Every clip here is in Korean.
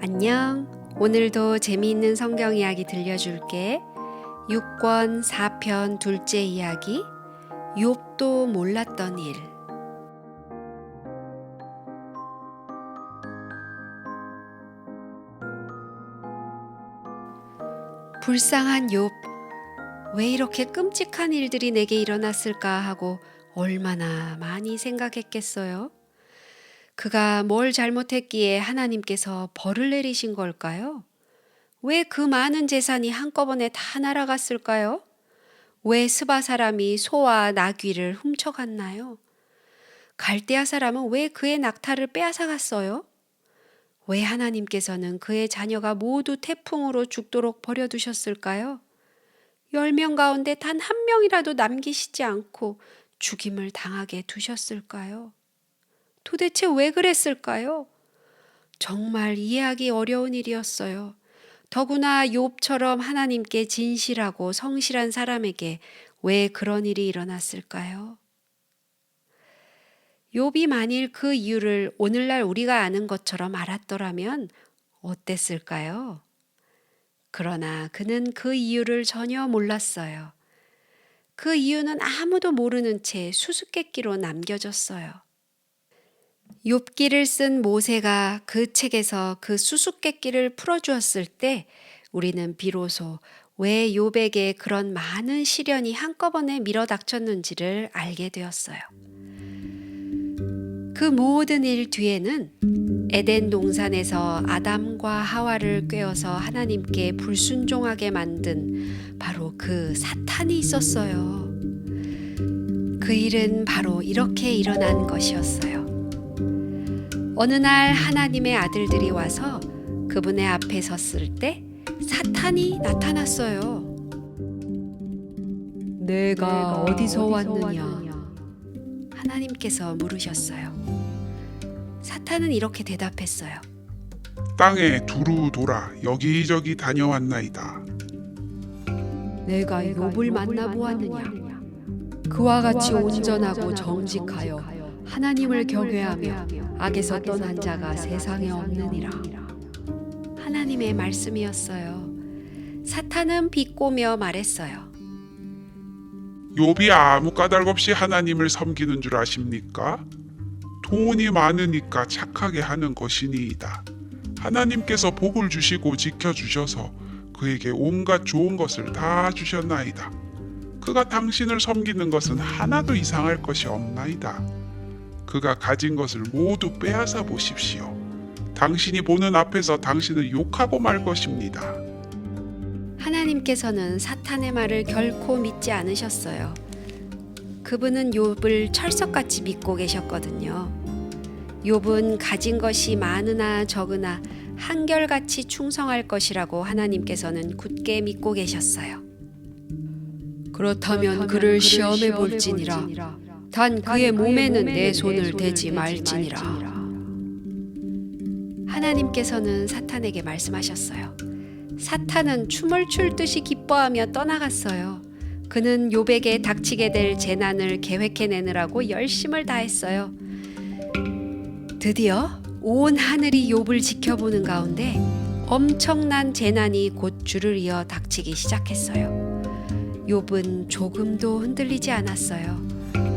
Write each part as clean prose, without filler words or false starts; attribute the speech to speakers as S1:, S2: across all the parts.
S1: 안녕. 오늘도 재미있는 성경 이야기 들려줄게. 6권 4편 둘째 이야기. 욥도 몰랐던 일. 불쌍한 욥. 왜 이렇게 끔찍한 일들이 내게 일어났을까 하고 얼마나 많이 생각했겠어요? 그가 뭘 잘못했기에 하나님께서 벌을 내리신 걸까요? 왜 그 많은 재산이 한꺼번에 다 날아갔을까요? 왜 스바 사람이 소와 나귀를 훔쳐갔나요? 갈대아 사람은 왜 그의 낙타를 빼앗아갔어요? 왜 하나님께서는 그의 자녀가 모두 태풍으로 죽도록 버려두셨을까요? 10명 가운데 단 한 명이라도 남기시지 않고 죽임을 당하게 두셨을까요? 도대체 왜 그랬을까요? 정말 이해하기 어려운 일이었어요. 더구나 욥처럼 하나님께 진실하고 성실한 사람에게 왜 그런 일이 일어났을까요? 욥이 만일 그 이유를 오늘날 우리가 아는 것처럼 알았더라면 어땠을까요? 그러나 그는 그 이유를 전혀 몰랐어요. 그 이유는 아무도 모르는 채 수수께끼로 남겨졌어요. 욥기를 쓴 모세가 그 책에서 그 수수께끼를 풀어주었을 때 우리는 비로소 왜 욥에게 그런 많은 시련이 한꺼번에 밀어닥쳤는지를 알게 되었어요. 그 모든 일 뒤에는 에덴 동산에서 아담과 하와를 꾀어서 하나님께 불순종하게 만든 바로 그 사탄이 있었어요. 그 일은 바로 이렇게 일어난 것이었어요. 어느 날 하나님의 아들들이 와서 그분의 앞에 섰을 때 사탄이 나타났어요. 내가 어디서 왔느냐? 하나님께서 물으셨어요. 사탄은 이렇게 대답했어요.
S2: 땅에 두루 돌아 여기저기 다녀왔나이다.
S1: 내가 욥을 만나보았느냐? 그와 같이 온전하고 정직하여 하나님을 경외하며 악에서 떠난 자가 세상에 없느니라. 하나님의 말씀이었어요. 사탄은 비꼬며 말했어요.
S2: 욥이 아무 까닭 없이 하나님을 섬기는 줄 아십니까? 돈이 많으니까 착하게 하는 것이니이다. 하나님께서 복을 주시고 지켜주셔서 그에게 온갖 좋은 것을 다 주셨나이다. 그가 당신을 섬기는 것은 하나도 이상할 것이 없나이다. 그가 가진 것을 모두 빼앗아 보십시오. 당신이 보는 앞에서 당신을 욕하고 말 것입니다.
S1: 하나님께서는 사탄의 말을 결코 믿지 않으셨어요. 그분은 욥을 철석같이 믿고 계셨거든요. 욥은 가진 것이 많으나 적으나 한결같이 충성할 것이라고 하나님께서는 굳게 믿고 계셨어요. 그렇다면 그를 시험해 볼지니라. 단 그의 몸에는 내 손을 대지 말지니라. 하나님께서는 사탄에게 말씀하셨어요. 사탄은 춤을 출 듯이 기뻐하며 떠나갔어요. 그는 욥에게 닥치게 될 재난을 계획해내느라고 열심을 다했어요. 드디어 온 하늘이 욥을 지켜보는 가운데 엄청난 재난이 곧 줄을 이어 닥치기 시작했어요. 욥은 조금도 흔들리지 않았어요.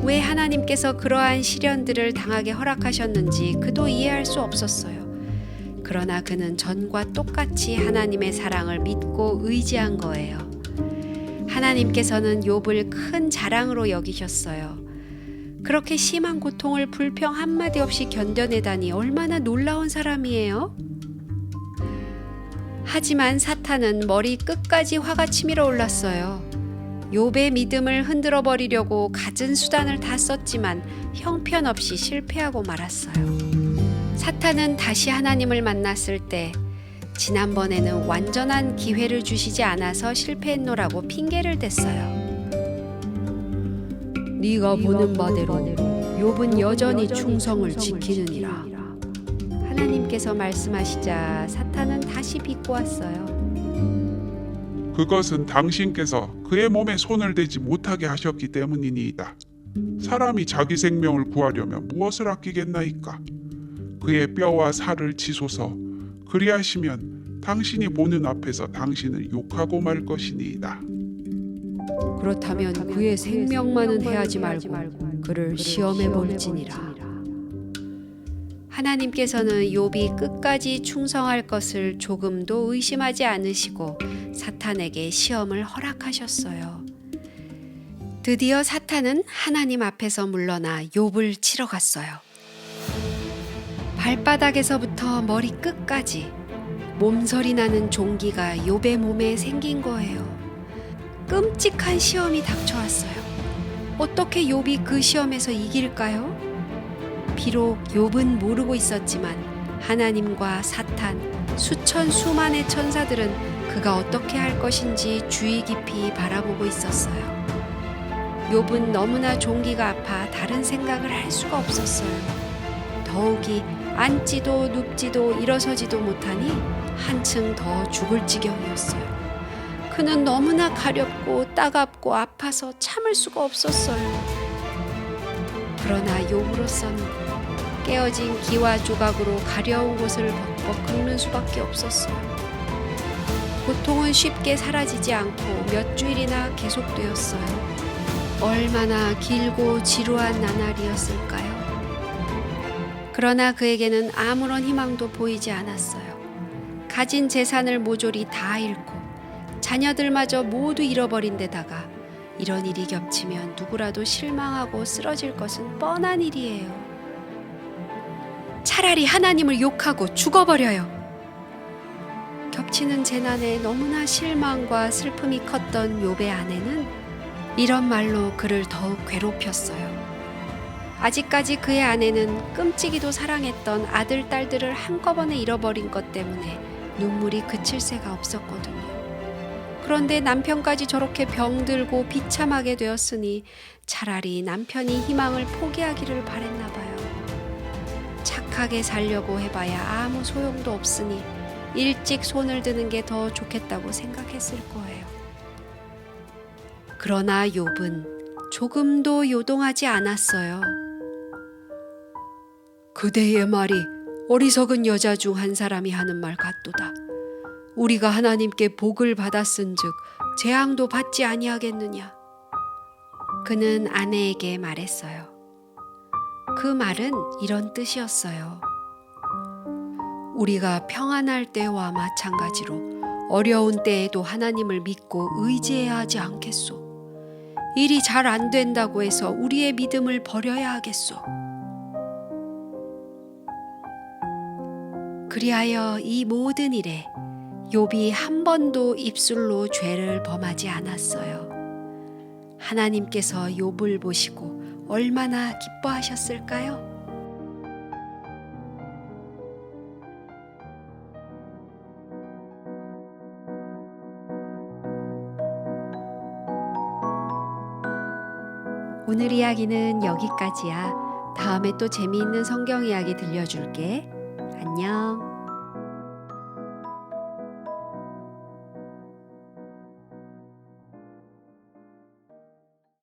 S1: 왜 하나님께서 그러한 시련들을 당하게 허락하셨는지 그도 이해할 수 없었어요. 그러나 그는 전과 똑같이 하나님의 사랑을 믿고 의지한 거예요. 하나님께서는 욥을 큰 자랑으로 여기셨어요. 그렇게 심한 고통을 불평 한마디 없이 견뎌내다니 얼마나 놀라운 사람이에요? 하지만 사탄은 머리 끝까지 화가 치밀어 올랐어요. 욥의 믿음을 흔들어 버리려고 갖은 수단을 다 썼지만 형편없이 실패하고 말았어요. 사탄은 다시 하나님을 만났을 때 지난번에는 완전한 기회를 주시지 않아서 실패했노라고 핑계를 댔어요. 네가 보는 바대로 욥은 여전히 충성을 지키느니라. 하나님께서 말씀하시자 사탄은 다시 비꼬았어요.
S2: 그것은 당신께서 그의 몸에 손을 대지 못하게 하셨기 때문이니이다. 사람이 자기 생명을 구하려면 무엇을 아끼겠나이까? 그의 뼈와 살을 치소서. 그리하시면 당신이 보는 앞에서 당신을 욕하고 말 것이니이다.
S1: 그렇다면 그의 생명만은 해하지 말고 그를 시험해 볼지니라. 하나님께서는 욥이 끝까지 충성할 것을 조금도 의심하지 않으시고 사탄에게 시험을 허락하셨어요. 드디어 사탄은 하나님 앞에서 물러나 욥을 치러 갔어요. 발바닥에서부터 머리 끝까지 몸서리 나는 종기가 욥의 몸에 생긴 거예요. 끔찍한 시험이 닥쳐왔어요. 어떻게 욥이 그 시험에서 이길까요? 비록 욥은 모르고 있었지만 하나님과 사탄, 수천 수만의 천사들은 그가 어떻게 할 것인지 주의 깊이 바라보고 있었어요. 욥은 너무나 종기가 아파 다른 생각을 할 수가 없었어요. 더욱이 앉지도 눕지도 일어서지도 못하니 한층 더 죽을 지경이었어요. 그는 너무나 가렵고 따갑고 아파서 참을 수가 없었어요. 그러나 욥으로서는 깨어진 기와 조각으로 가려운 곳을 벅벅 긁는 수밖에 없었어요. 고통은 쉽게 사라지지 않고 몇 주일이나 계속되었어요. 얼마나 길고 지루한 나날이었을까요? 그러나 그에게는 아무런 희망도 보이지 않았어요. 가진 재산을 모조리 다 잃고 자녀들마저 모두 잃어버린 데다가 이런 일이 겹치면 누구라도 실망하고 쓰러질 것은 뻔한 일이에요. 차라리 하나님을 욕하고 죽어버려요. 겹치는 재난에 너무나 실망과 슬픔이 컸던 욥의 아내는 이런 말로 그를 더욱 괴롭혔어요. 아직까지 그의 아내는 끔찍이도 사랑했던 아들, 딸들을 한꺼번에 잃어버린 것 때문에 눈물이 그칠 새가 없었거든요. 그런데 남편까지 저렇게 병들고 비참하게 되었으니 차라리 남편이 희망을 포기하기를 바랬나 봐요. 착하게 살려고 해봐야 아무 소용도 없으니 일찍 손을 드는 게 더 좋겠다고 생각했을 거예요. 그러나 욥은 조금도 요동하지 않았어요. 그대의 말이 어리석은 여자 중 한 사람이 하는 말 같도다. 우리가 하나님께 복을 받았은즉 재앙도 받지 아니하겠느냐. 그는 아내에게 말했어요. 그 말은 이런 뜻이었어요. 우리가 평안할 때와 마찬가지로 어려운 때에도 하나님을 믿고 의지해야 하지 않겠소. 일이 잘 안 된다고 해서 우리의 믿음을 버려야 하겠소. 그리하여 이 모든 일에 욥이 한 번도 입술로 죄를 범하지 않았어요. 하나님께서 욥을 보시고 얼마나 기뻐하셨을까요? 오늘 이야기는 여기까지야. 다음에 또 재미있는 성경 이야기 들려줄게. 안녕.